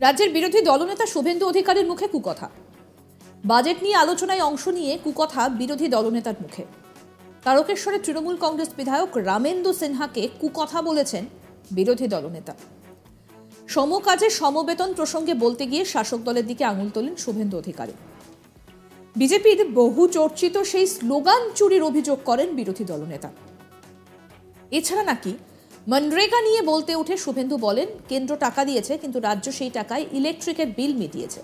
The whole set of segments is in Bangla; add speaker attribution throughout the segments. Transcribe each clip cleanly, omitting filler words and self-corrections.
Speaker 1: রাজ্যের বিরোধী দলনেতা শুভেন্দু অধিকারীর মুখে কুকথা। বাজেট নিয়ে আলোচনায় অংশ নিয়ে কুকথা বিরোধী দলনেতার মুখে। তারকেশ্বরের তৃণমূল কংগ্রেস বিধায়ক রামেন্দু সিনহাকে কুকথা বলেছেন বিরোধী দলনেতা। সমকাজে সমবেতন প্রসঙ্গে বলতে গিয়ে শাসক দলের দিকে আঙুল তোলেন শুভেন্দু অধিকারী। বিজেপির বহু চর্চিত সেই স্লোগান চুরির অভিযোগ করেন বিরোধী দলনেতা। এছাড়া নাকি মনরেগা নিয়ে বলতে উঠে শুভেন্দু বলেন, কেন্দ্র টাকা দিয়েছে কিন্তু রাজ্য সেই টাকায় ইলেকট্রিকের বিল মিটিয়েছে।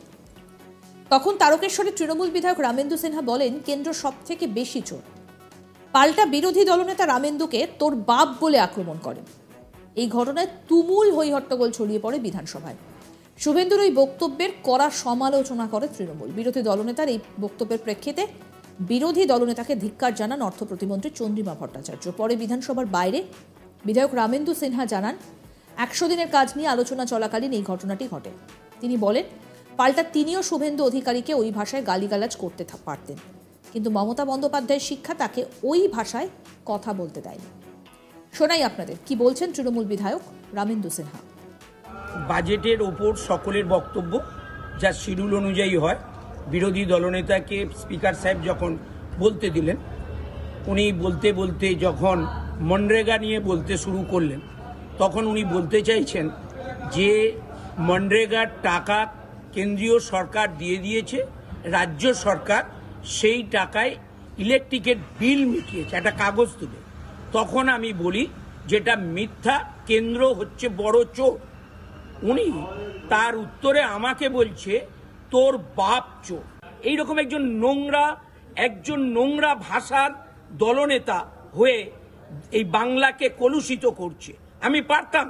Speaker 1: তখন তারকেশ্বরের তৃণমূল বিধায়ক রামেন্দু সিনহা বলেন, কেন্দ্র সব থেকে বেশি চোর। পাল্টা বিরোধী দলনেতা রামেন্দুকে তোর বাপ বলে আক্রমণ করেন। এই ঘটনায় তুমুল হইহট্টগোল ছড়িয়ে পড়ে বিধানসভায়। শুভেন্দুর ওই বক্তব্যের কড়া সমালোচনা করে তৃণমূল। বিরোধী দলনেতার এই বক্তব্যের প্রেক্ষিতে বিরোধী দলনেতাকে ধিক্কার জানান অর্থ প্রতিমন্ত্রী চন্দ্রিমা ভট্টাচার্য। পরে বিধানসভার বাইরে বিধায়ক রামেন্দু সিনহা জানান, 100 দিনের কাজ নিয়ে আলোচনা চলাকালীন এই ঘটনাটি ঘটে। তিনি বলেন, পাল্টা তিনিও শুভেন্দু অধিকারীকে ওই ভাষায় গালিগালাজ করতে পারতেন, কিন্তু মমতা বন্দ্যোপাধ্যায়ের শিক্ষা তাকে ওই ভাষায় কথা বলতে দেয়নি। শোনাই আপনাদের কি বলছেন তৃণমূল বিধায়ক রামেন্দু সিনহা।
Speaker 2: বাজেটের ওপর সকলের বক্তব্য যা শিডিউল অনুযায়ী হয়, বিরোধী দলনেতাকে স্পিকার সাহেব যখন বলতে দিলেন, উনি বলতে বলতে যখন মনরেগা নিয়ে বলতে শুরু করলেন, তখন উনি বলতে চাইছেন যে মনরেগার টাকা কেন্দ্রীয় সরকার দিয়ে দিয়েছে, রাজ্য সরকার সেই টাকায় ইলেকট্রিকের বিল মিটিয়েছে একটা কাগজ তুলে। তখন আমি বলি যেটা মিথ্যা, কেন্দ্র হচ্ছে বড় চোর। উনি তার উত্তরে আমাকে বলছে তোর বাপ চোর। এইরকম একজন নোংরা ভাষার দলনেতা হয়ে এই বাংলাকে কলুষিত করছে। আমি পারতাম,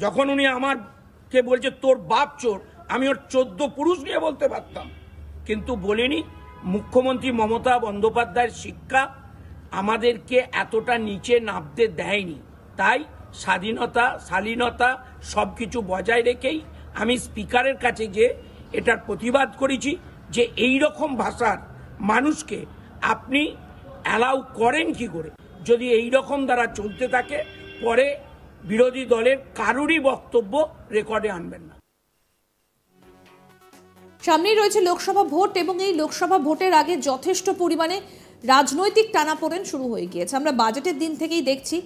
Speaker 2: যখন উনি আমাকে বলছে তোর বাপ চোর, আমি ওর 14 পুরুষ নিয়ে বলতে পারতাম, কিন্তু বলিনি। মুখ্যমন্ত্রী মমতা বন্দ্যোপাধ্যায়ের শিক্ষা আমাদেরকে এতটা নিচে নামতে দেয়নি। তাই শালীনতা সবকিছু বজায় রেখেই আমি স্পিকারের কাছে গিয়ে এটার প্রতিবাদ করেছি যে এই রকম ভাষার মানুষকে আপনি অ্যালাউ করেন কি করে। যদি এই রকম দ্বারা চলতে থাকে, পরে বিরোধী দলের কারুরই বক্তব্য রেকর্ডে আনবেন না।
Speaker 1: সামনেই রয়েছে লোকসভা ভোট এবং এই লোকসভা ভোটের আগে যথেষ্ট পরিমাণে রাজনৈতিক টানাপোড়েন শুরু হয়ে গিয়েছে। আমরা বাজেটের দিন থেকেই দেখছি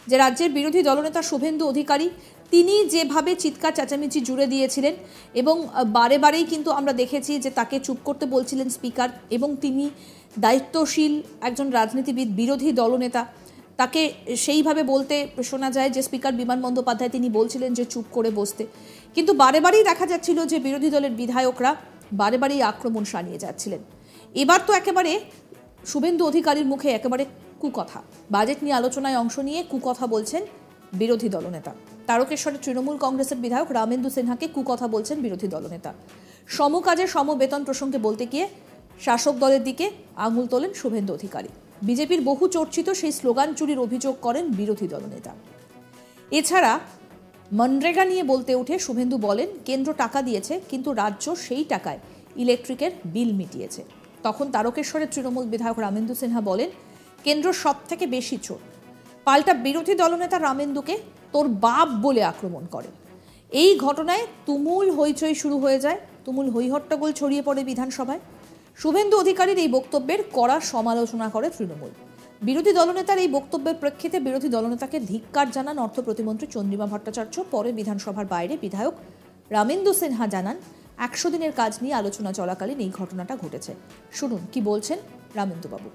Speaker 1: যে রাজ্যের বিরোধী দলনেতা শুভেন্দু অধিকারী তিনি যেভাবে চিৎকার চেঁচামেচি জুড়ে দিয়েছিলেন এবং বারে বারেই কিন্তু আমরা দেখেছি যে তাকে চুপ করতে বলছিলেন স্পিকার, এবং তিনি দায়িত্বশীল একজন রাজনীতিবিদ, বিরোধী দলনেতা, তাকে সেইভাবে বলতে শোনা যায় যে স্পিকার বিমান বন্দ্যোপাধ্যায় তিনি বলছিলেন যে চুপ করে বসতে। কিন্তু বারে বারেই দেখা যাচ্ছিল যে বিরোধী দলের বিধায়করা বারে বারেই আক্রমণ শানিয়ে যাচ্ছিলেন। এবার তো একেবারে শুভেন্দু অধিকারীর মুখে একেবারে কুকথা। বাজেট নিয়ে আলোচনায় অংশ নিয়ে কুকথা বলছেন বিরোধী দলনেতা। তারকেশ্বরের তৃণমূল কংগ্রেসের বিধায়ক রামেন্দু সিনহাকে কুকথা বলছেন বিরোধী দলনেতা। সমকাজে সমবেতন প্রসঙ্গে বলতে গিয়ে শাসক দলের দিকে আঙুল তোলেন শুভেন্দু অধিকারী। বিজেপির বহু চর্চিত সেই স্লোগান চুরির অভিযোগ করেন বিরোধী দলনেতা। এছাড়া মনরেগা নিয়ে বলতে উঠে শুভেন্দু বলেন, কেন্দ্র টাকা দিয়েছে কিন্তু রাজ্য সেই টাকায় ইলেকট্রিকের বিল মিটিয়েছে। তখন তারকেশ্বরের তৃণমূল বিধায়ক রামেন্দু সিনহা বলেন, কেন্দ্র সব থেকে বেশি চোর। পাল্টা বিরোধী দলনেতা রামেন্দুকে তোর বাপ বলে আক্রমণ করেন। এই ঘটনায় তুমুল হইচই শুরু হয়ে যায়, তুমুল হইহট্টগোল ছড়িয়ে পড়ে বিধানসভায়। শুভেন্দু অধিকারীর এই বক্তব্যের কড়া সমালোচনা করে তৃণমূল। বিরোধী দলনেতার এই বক্তব্যের প্রেক্ষিতে বিরোধী দলনেতাকে ধিক্কার জানান অর্থ প্রতিমন্ত্রী চন্দ্রিমা ভট্টাচার্য। পরে বিধানসভার বাইরে বিধায়ক রামেন্দু সিনহা জানান, 100 দিনের কাজ নিয়ে আলোচনা চলাকালীন এই ঘটনাটা ঘটেছে। শুনুন কি বলছেন রামেন্দুবাবু।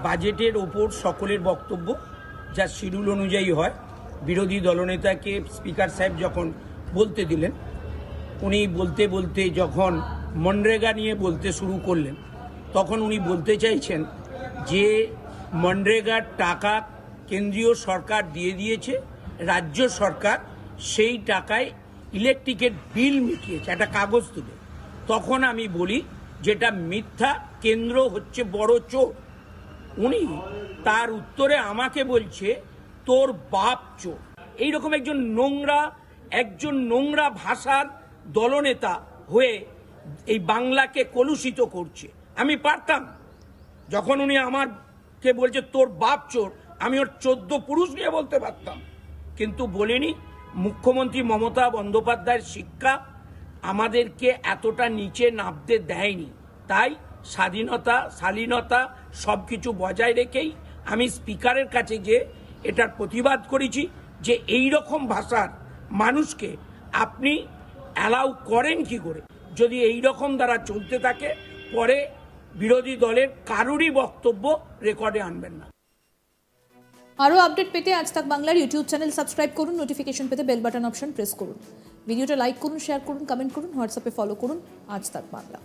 Speaker 2: বাজেটের ওপর সকলের বক্তব্য যা শিডিউল অনুযায়ী হয়, বিরোধী দলনেতাকে স্পিকার সাহেব যখন বলতে দিলেন, উনি বলতে বলতে যখন মনরেগা নিয়ে বলতে শুরু করলেন, তখন উনি বলতে চাইছেন যে মনরেগার টাকা কেন্দ্রীয় সরকার দিয়ে দিয়েছে, রাজ্য সরকার সেই টাকায় ইলেকট্রিকের বিল মিটিয়েছে একটা কাগজ তুলে। তখন আমি বলি যেটা মিথ্যা, কেন্দ্র হচ্ছে বড় চোর। উনি তার উত্তরে আমাকে বলছে তোর বাপ চোর। এইরকম একজন নোংরা ভাষার দলনেতা হয়ে এই বাংলাকে কলুষিত করছে। আমি পারতাম, যখন উনি আমাকে বলছে তোর বাপ চোর, আমি ওর 14 পুরুষ নিয়ে বলতে পারতাম, কিন্তু বলিনি। মুখ্যমন্ত্রী মমতা বন্দ্যোপাধ্যায়ের শিক্ষা আমাদেরকে এতটা নিচে নামতে দেয়নি। তাই স্বাধীনতা শালীনতা সব কিছু বজায় রেখেই আমি স্পিকারের কাছে গিয়ে এটার প্রতিবাদ করেছি যে এই রকম ভাষার মানুষকে আপনি অ্যালাউ করেন কি করে। যদি এই রকম দ্বারা চলতে থাকে পরে বিরোধী দলের কারোরই বক্তব্য রেকর্ডে আনবেন না।
Speaker 1: আরও আপডেট পেতে আজ তাক বাংলার ইউটিউব চ্যানেল সাবস্ক্রাইব করুন, নোটিফিকেশন পেতে বেল বাটন অপশন প্রেস করুন, ভিডিওটা লাইক করুন, শেয়ার করুন, কমেন্ট করুন, হোয়াটসঅ্যাপে ফলো করুন আজ তাক বাংলা।